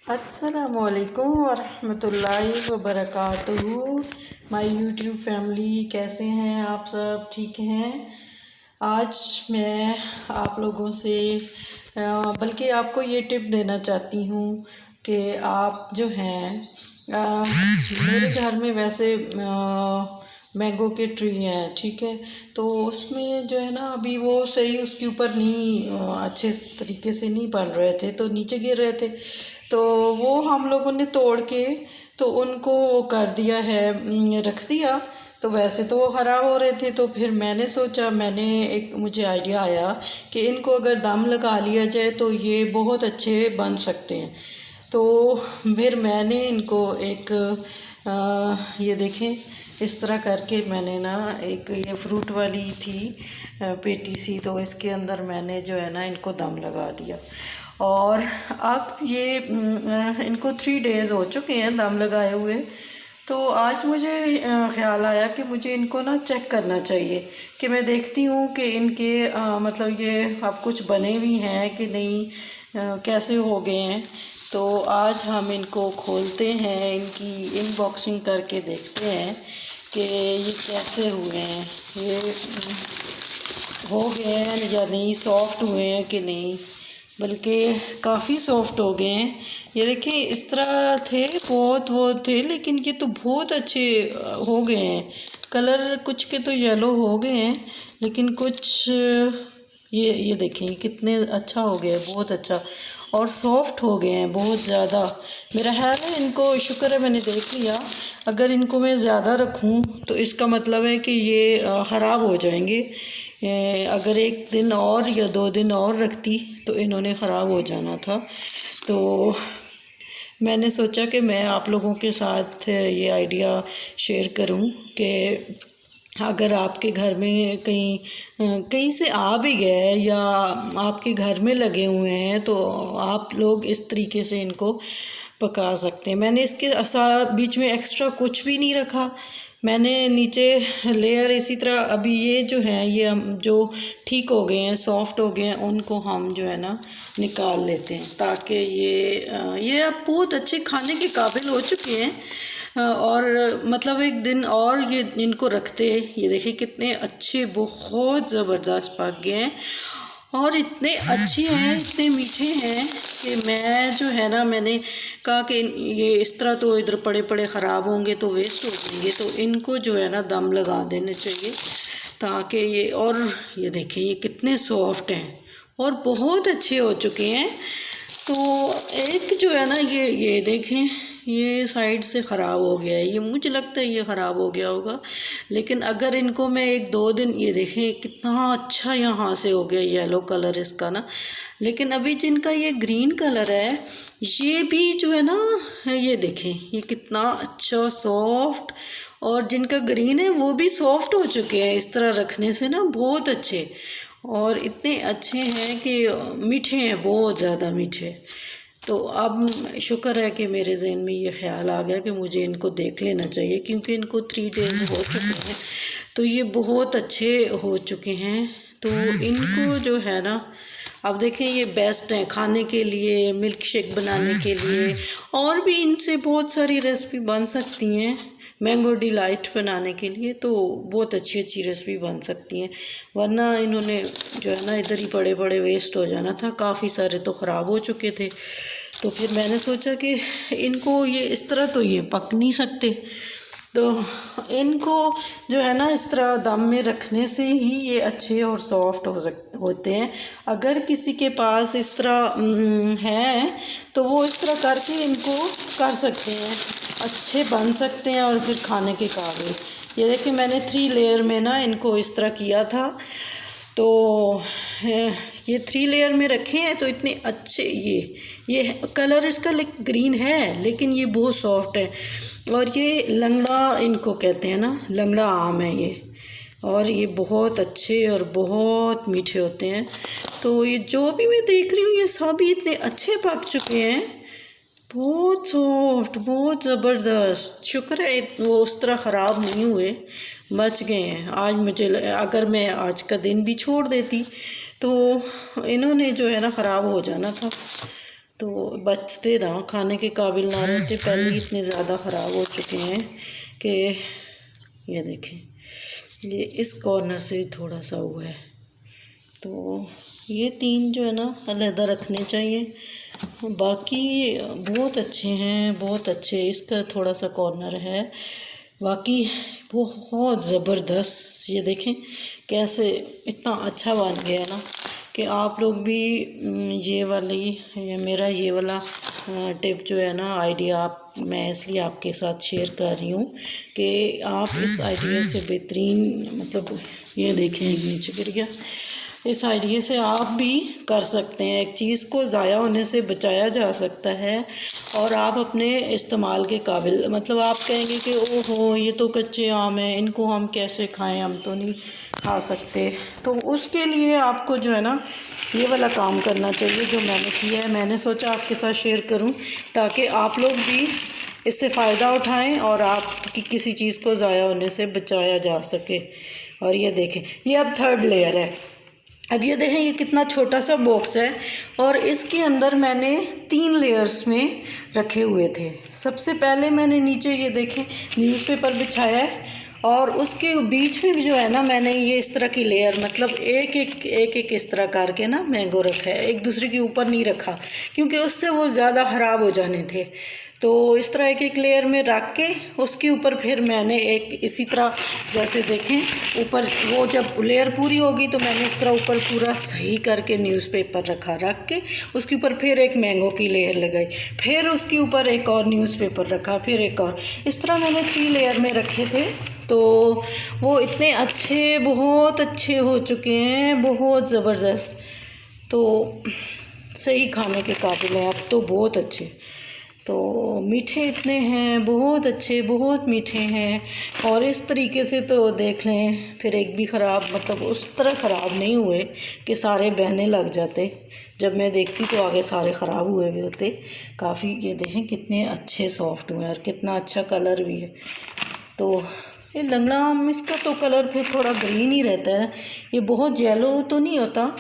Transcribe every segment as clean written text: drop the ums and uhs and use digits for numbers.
अस्सलामुअलैकुम वरहमतुल्लाहि वबरकातुहू। My YouTube family, कैसे हैं आप सब? ठीक हैं। आज मैं आप लोगों से बल्कि आपको ये टिप देना चाहती हूँ कि आप जो हैं मेरे घर में वैसे मैंगो के ट्री हैं, ठीक है। तो उसमें जो है ना अभी वो सही उसके ऊपर नहीं अच्छे तरीके से नहीं बन रहे थे, तो नीचे गिर रहे थे। तो वो हम लोगों ने तोड़ के तो उनको कर दिया है, रख दिया। तो वैसे तो वो ख़राब हो रहे थे, तो फिर मैंने सोचा, मुझे आइडिया आया कि इनको अगर दम लगा लिया जाए तो ये बहुत अच्छे बन सकते हैं। तो फिर मैंने इनको ये देखें, इस तरह करके मैंने ना एक ये फ्रूट वाली थी पेटी सी, तो इसके अंदर मैंने जो है ना इनको दम लगा दिया। और अब ये इनको 3 डेज़ हो चुके हैं दम लगाए हुए। तो आज मुझे ख़्याल आया कि मुझे इनको ना चेक करना चाहिए, कि मैं देखती हूँ कि इनके मतलब ये अब कुछ बने भी हैं कि नहीं, कैसे हो गए हैं। तो आज हम इनको खोलते हैं, इनकी अनबॉक्सिंग करके देखते हैं कि ये कैसे हुए हैं, ये हो गए हैं या नहीं, सॉफ्ट हुए हैं कि नहीं। बल्कि काफ़ी सॉफ्ट हो गए हैं। ये देखिए, इस तरह थे, बहुत वो थे, लेकिन ये तो बहुत अच्छे हो गए हैं। कलर कुछ के तो येलो हो गए हैं, लेकिन कुछ ये देखें कितने अच्छा हो गया, बहुत अच्छा। और सॉफ्ट हो गए हैं बहुत ज़्यादा। मेरा ख्याल है इनको, शुक्र है मैंने देख लिया। अगर इनको मैं ज़्यादा रखूं तो इसका मतलब है कि ये ख़राब हो जाएंगे। अगर 1 दिन और या 2 दिन और रखती तो इन्होंने ख़राब हो जाना था। तो मैंने सोचा कि मैं आप लोगों के साथ ये आइडिया शेयर करूं कि अगर आपके घर में कहीं से आ भी गए या आपके घर में लगे हुए हैं, तो आप लोग इस तरीके से इनको पका सकते हैं। मैंने इसके बीच में एक्स्ट्रा कुछ भी नहीं रखा। मैंने नीचे लेयर इसी तरह, अभी ये जो हैं, ये हम जो ठीक हो गए हैं, सॉफ्ट हो गए हैं, उनको हम जो है ना निकाल लेते हैं, ताकि ये अब बहुत अच्छे खाने के काबिल हो चुके हैं। और मतलब 1 दिन और ये इनको रखते, ये देखिए कितने अच्छे, बहुत ज़बरदस्त पक गए हैं और इतने अच्छे हैं, इतने मीठे हैं कि मैं जो है ना, मैंने कहा कि ये इस तरह तो इधर पड़े पड़े ख़राब होंगे तो वेस्ट हो जाएंगे, तो इनको जो है ना दम लगा देने चाहिए, ताकि ये, और ये देखें ये कितने सॉफ्ट हैं और बहुत अच्छे हो चुके हैं। तो एक जो है ना, ये देखें, ये साइड से ख़राब हो गया है, ये मुझे लगता है ये ख़राब हो गया होगा। लेकिन अगर इनको मैं 1-2 दिन, ये देखें कितना अच्छा यहाँ से हो गया येलो कलर इसका ना। लेकिन अभी जिनका ये ग्रीन कलर है, ये भी जो है ना, ये देखें ये कितना अच्छा सॉफ्ट, और जिनका ग्रीन है वो भी सॉफ्ट हो चुके हैं इस तरह रखने से ना, बहुत अच्छे। और इतने अच्छे हैं कि मीठे हैं, बहुत ज़्यादा मीठे। तो अब शुक्र है कि मेरे ज़हन में ये ख़्याल आ गया कि मुझे इनको देख लेना चाहिए, क्योंकि इनको 3 डेज़ हो चुके हैं, तो ये बहुत अच्छे हो चुके हैं। तो इनको जो है ना, अब देखें ये बेस्ट हैं खाने के लिए, मिल्क शेक बनाने के लिए, और भी इनसे बहुत सारी रेसिपी बन सकती हैं। मैंगो डिलाइट बनाने के लिए तो बहुत अच्छी अच्छी रेसिपी बन सकती हैं, वरना इन्होंने जो है ना इधर ही बड़े बड़े वेस्ट हो जाना था। काफ़ी सारे तो ख़राब हो चुके थे। तो फिर मैंने सोचा कि इनको ये इस तरह तो ये पक नहीं सकते, तो इनको जो है ना इस तरह दम में रखने से ही ये अच्छे और सॉफ्ट होते हैं। अगर किसी के पास इस तरह है तो वो इस तरह करके इनको कर सकते हैं, अच्छे बन सकते हैं और फिर खाने के काबिल। ये देखिए, मैंने 3 लेयर में ना इनको इस तरह किया था, तो ये 3 लेयर में रखे हैं, तो इतने अच्छे, ये कलर इसका ग्रीन है, लेकिन ये बहुत सॉफ्ट है। और ये लंगड़ा इनको कहते हैं ना, लंगड़ा आम है ये, और ये बहुत अच्छे और बहुत मीठे होते हैं। तो ये जो भी मैं देख रही हूँ, ये सभी इतने अच्छे पक चुके हैं, बहुत सॉफ्ट, बहुत ज़बरदस्त। शुक्र है वो उस तरह ख़राब नहीं हुए, बच गए हैं। आज मुझे अगर मैं आज का दिन भी छोड़ देती तो इन्होंने जो है ना ख़राब हो जाना था। तो बचते ना, खाने के काबिल ना रहते, पहले ही इतने ज़्यादा ख़राब हो चुके हैं कि ये देखें, ये इस कॉर्नर से थोड़ा सा हुआ है। तो ये 3 जो है ना अलहदा रखने चाहिए, बाकी बहुत अच्छे हैं, बहुत अच्छे। इसका थोड़ा सा कॉर्नर है, बाकी बहुत ज़बरदस्त। ये देखें कैसे इतना अच्छा बन गया है ना कि आप लोग भी ये वाली मेरा ये वाला टिप जो है ना, आइडिया मैं इसलिए आपके साथ शेयर कर रही हूँ कि आप इस आइडिया से बेहतरीन, मतलब ये देखें नीचे गिर गया, इस आइडिया से आप भी कर सकते हैं। एक चीज़ को ज़ाया होने से बचाया जा सकता है और आप अपने इस्तेमाल के काबिल, मतलब आप कहेंगे कि ओहो ये तो कच्चे आम हैं, इनको हम कैसे खाएं, हम तो नहीं खा सकते। तो उसके लिए आपको जो है ना ये वाला काम करना चाहिए जो मैंने किया है। मैंने सोचा आपके साथ शेयर करूं ताकि आप लोग भी इससे फ़ायदा उठाएं और आपकी किसी चीज़ को ज़ाया होने से बचाया जा सके। और ये देखें, ये अब 3rd लेयर है। अब ये देखें ये कितना छोटा सा बॉक्स है और इसके अंदर मैंने 3 लेयर्स में रखे हुए थे। सबसे पहले मैंने नीचे ये देखें न्यूज़पेपर बिछाया है और उसके बीच में भी जो है ना मैंने ये इस तरह की लेयर, मतलब एक इस तरह करके ना मैंगो रखा है, एक दूसरे के ऊपर नहीं रखा क्योंकि उससे वो ज़्यादा ख़राब हो जाने थे। तो इस तरह एक लेयर में रख के उसके ऊपर फिर मैंने एक इसी तरह, जैसे देखें ऊपर वो जब लेयर पूरी होगी तो मैंने इस तरह ऊपर पूरा सही करके न्यूज़पेपर रख के उसके ऊपर फिर एक मैंगो की लेयर लगाई, फिर उसके ऊपर एक और न्यूज़पेपर रखा, फिर एक और, इस तरह मैंने 3 लेयर में रखे थे। तो वो इतने अच्छे, बहुत अच्छे हो चुके हैं, बहुत ज़बरदस्त। तो सही खाने के काबिल हैं अब तो, बहुत अच्छे। तो मीठे इतने हैं, बहुत अच्छे, बहुत मीठे हैं। और इस तरीके से तो देख लें फिर एक भी ख़राब, मतलब उस तरह ख़राब नहीं हुए कि सारे बहने लग जाते। जब मैं देखती तो आगे सारे ख़राब हुए भी होते काफ़ी। ये देखें कितने अच्छे सॉफ्ट हुए हैं और कितना अच्छा कलर भी है। तो ये लंगड़ा आम, इसका तो कलर फिर थोड़ा ग्रीन ही रहता है, ये बहुत येलो तो नहीं होता,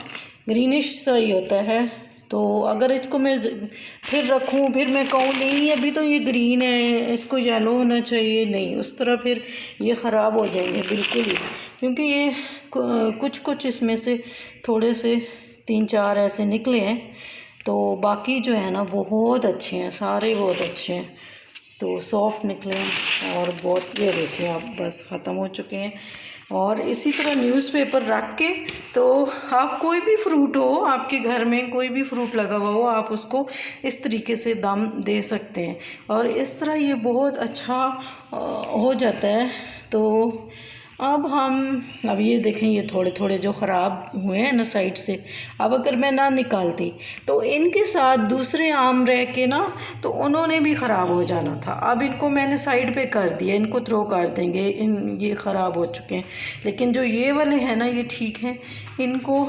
ग्रीनिश सा ही होता है। तो अगर इसको मैं फिर रखूं, फिर मैं कहूँ नहीं अभी तो ये ग्रीन है, इसको येलो होना चाहिए, नहीं, उस तरह फिर ये ख़राब हो जाएंगे बिल्कुल ही। क्योंकि ये कुछ इसमें से थोड़े से 3-4 ऐसे निकले हैं, तो बाकी जो है ना बहुत अच्छे हैं, सारे बहुत अच्छे हैं। तो सॉफ्ट निकले हैं और बहुत, ये देखिए आप बस ख़त्म हो चुके हैं। और इसी तरह न्यूज़पेपर रख के, तो आप कोई भी फ्रूट हो, आपके घर में कोई भी फ्रूट लगा हुआ हो, आप उसको इस तरीके से दम दे सकते हैं और इस तरह ये बहुत अच्छा हो जाता है। तो अब ये देखें, ये थोड़े थोड़े जो ख़राब हुए हैं ना साइड से, अब अगर मैं ना निकालती तो इनके साथ दूसरे आम रह के ना तो उन्होंने भी ख़राब हो जाना था। अब इनको मैंने साइड पे कर दिया, इनको थ्रो कर देंगे, ये ख़राब हो चुके हैं। लेकिन जो ये वाले हैं ना ये ठीक हैं। इनको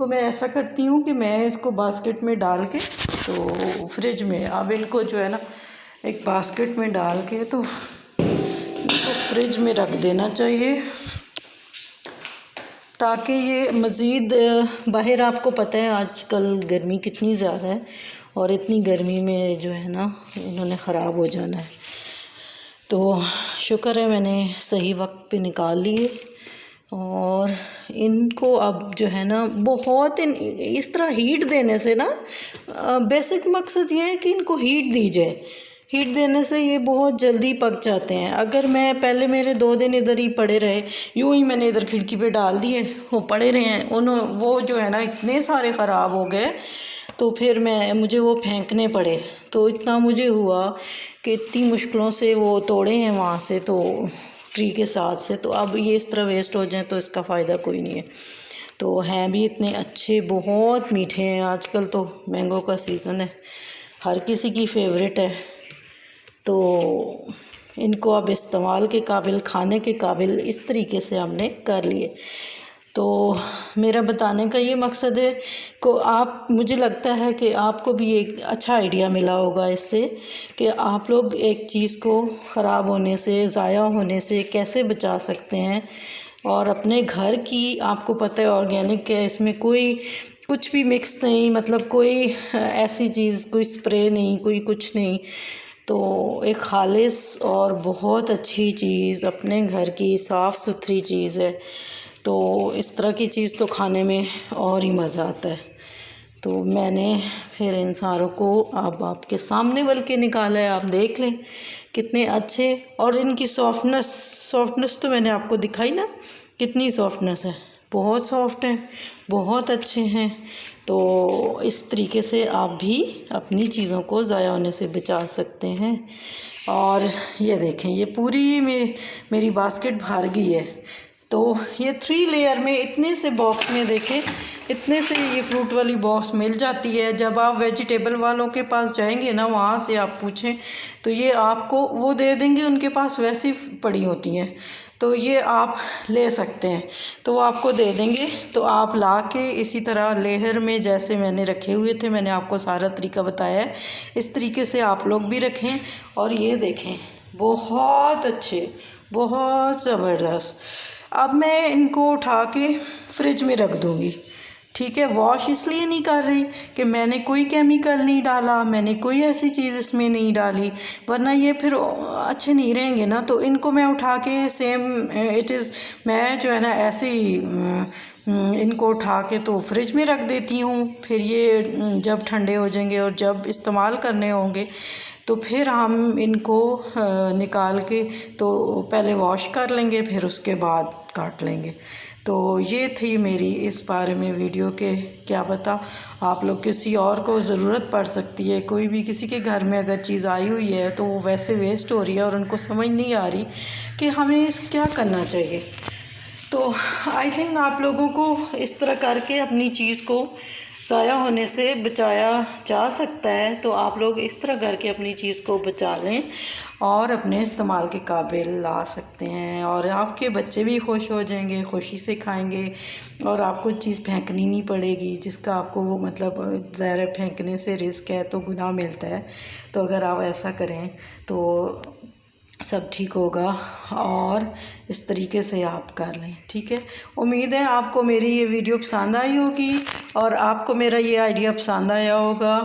मैं ऐसा करती हूँ कि मैं इसको बास्केट में डाल के, तो फ्रिज में अब इनको जो है ना एक बास्केट में डाल के तो फ्रिज में रख देना चाहिए ताकि ये मज़ीद, बाहर आपको पता है आजकल गर्मी कितनी ज़्यादा है और इतनी गर्मी में जो है ना इन्होंने ख़राब हो जाना है। तो शुक्र है मैंने सही वक्त पे निकाल लिए और इनको अब जो है ना बहुत इस तरह हीट देने से ना, बेसिक मकसद ये है कि इनको हीट दी जाए। हीट देने से ये बहुत जल्दी पक जाते हैं। अगर मैं पहले, मेरे 2 दिन इधर ही पड़े रहे, यूँ ही मैंने इधर खिड़की पे डाल दिए, वो पड़े रहे हैं, वो जो है ना इतने सारे ख़राब हो गए तो फिर मुझे वो फेंकने पड़े। तो इतना मुझे हुआ कि इतनी मुश्किलों से वो तोड़े हैं वहाँ से, तो ट्री के साथ से, तो अब ये इस तरह वेस्ट हो जाए तो इसका फ़ायदा कोई नहीं है। तो हैं भी इतने अच्छे, बहुत मीठे हैं। आजकल तो मैंगो का सीज़न है, हर किसी की फेवरेट है। तो इनको अब इस्तेमाल के काबिल, खाने के काबिल इस तरीके से हमने कर लिए। तो मेरा बताने का ये मकसद है मुझे लगता है कि आपको भी एक अच्छा आइडिया मिला होगा इससे कि आप लोग एक चीज़ को ख़राब होने से, ज़ाया होने से कैसे बचा सकते हैं। और अपने घर की, आपको पता है ऑर्गेनिक है, इसमें कोई कुछ भी मिक्स नहीं, मतलब कोई ऐसी चीज़, कोई स्प्रे नहीं, कोई कुछ नहीं। तो एक खालिस और बहुत अच्छी चीज़, अपने घर की साफ़ सुथरी चीज़ है। तो इस तरह की चीज़ तो खाने में और ही मज़ा आता है। तो मैंने फिर इन सारों को अब आपके सामने बल्कि निकाला है, आप देख लें कितने अच्छे। और इनकी सॉफ्टनेस तो मैंने आपको दिखाई ना, कितनी सॉफ्टनेस है, बहुत सॉफ्ट हैं, बहुत अच्छे हैं। तो इस तरीके से आप भी अपनी चीज़ों को ज़ाया होने से बचा सकते हैं। और ये देखें, ये पूरी मेरी बास्केट भर गई है। तो ये 3 लेयर में इतने से बॉक्स में देखें, इतने से ये फ्रूट वाली बॉक्स मिल जाती है। जब आप वेजिटेबल वालों के पास जाएंगे ना, वहाँ से आप पूछें तो ये आपको वो दे देंगे, उनके पास वैसी पड़ी होती हैं। तो ये आप ले सकते हैं, तो वो आपको दे देंगे। तो आप ला के इसी तरह लेयर में जैसे मैंने रखे हुए थे, मैंने आपको सारा तरीका बताया है, इस तरीके से आप लोग भी रखें। और ये देखें, बहुत अच्छे, बहुत ज़बरदस्त। अब मैं इनको उठा के फ्रिज में रख दूँगी, ठीक है। वॉश इसलिए नहीं कर रही कि मैंने कोई केमिकल नहीं डाला, मैंने कोई ऐसी चीज़ इसमें नहीं डाली, वरना ये फिर अच्छे नहीं रहेंगे ना। तो इनको मैं उठा के सेम इट इज़, मैं जो है ना ऐसे ही इनको उठा के तो फ्रिज में रख देती हूँ। फिर ये जब ठंडे हो जाएंगे और जब इस्तेमाल करने होंगे तो फिर हम इनको निकाल के तो पहले वॉश कर लेंगे, फिर उसके बाद काट लेंगे। तो ये थी मेरी इस बारे में वीडियो के, क्या पता आप लोग किसी और को ज़रूरत पड़ सकती है। कोई भी किसी के घर में अगर चीज़ आई हुई है तो वो वैसे वेस्ट हो रही है और उनको समझ नहीं आ रही कि हमें इस क्या करना चाहिए। तो आई थिंक आप लोगों को इस तरह करके अपनी चीज़ को ज़ाया होने से बचाया जा सकता है। तो आप लोग इस तरह करके अपनी चीज़ को बचा लें और अपने इस्तेमाल के काबिल ला सकते हैं। और आपके बच्चे भी खुश हो जाएंगे, खुशी से खाएंगे और आपको चीज़ फेंकनी नहीं पड़ेगी, जिसका आपको वो मतलब ज़ाहिर है फेंकने से रिस्क है तो गुनाह मिलता है। तो अगर आप ऐसा करें तो सब ठीक होगा और इस तरीके से आप कर लें, ठीक है। उम्मीद है आपको मेरी ये वीडियो पसंद आई होगी और आपको मेरा ये आइडिया पसंद आया होगा।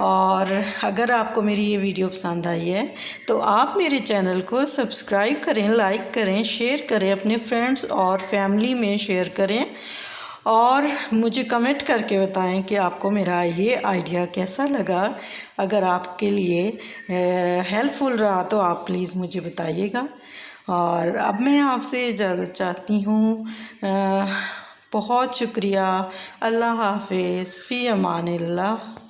और अगर आपको मेरी ये वीडियो पसंद आई है तो आप मेरे चैनल को सब्सक्राइब करें, लाइक करें, शेयर करें, अपने फ्रेंड्स और फैमिली में शेयर करें और मुझे कमेंट करके बताएं कि आपको मेरा ये आइडिया कैसा लगा। अगर आपके लिए हेल्पफुल रहा तो आप प्लीज़ मुझे बताइएगा। और अब मैं आपसे इजाज़त चाहती हूँ। बहुत शुक्रिया। अल्लाह हाफ़िज़, फ़ी अमानिल्लाह।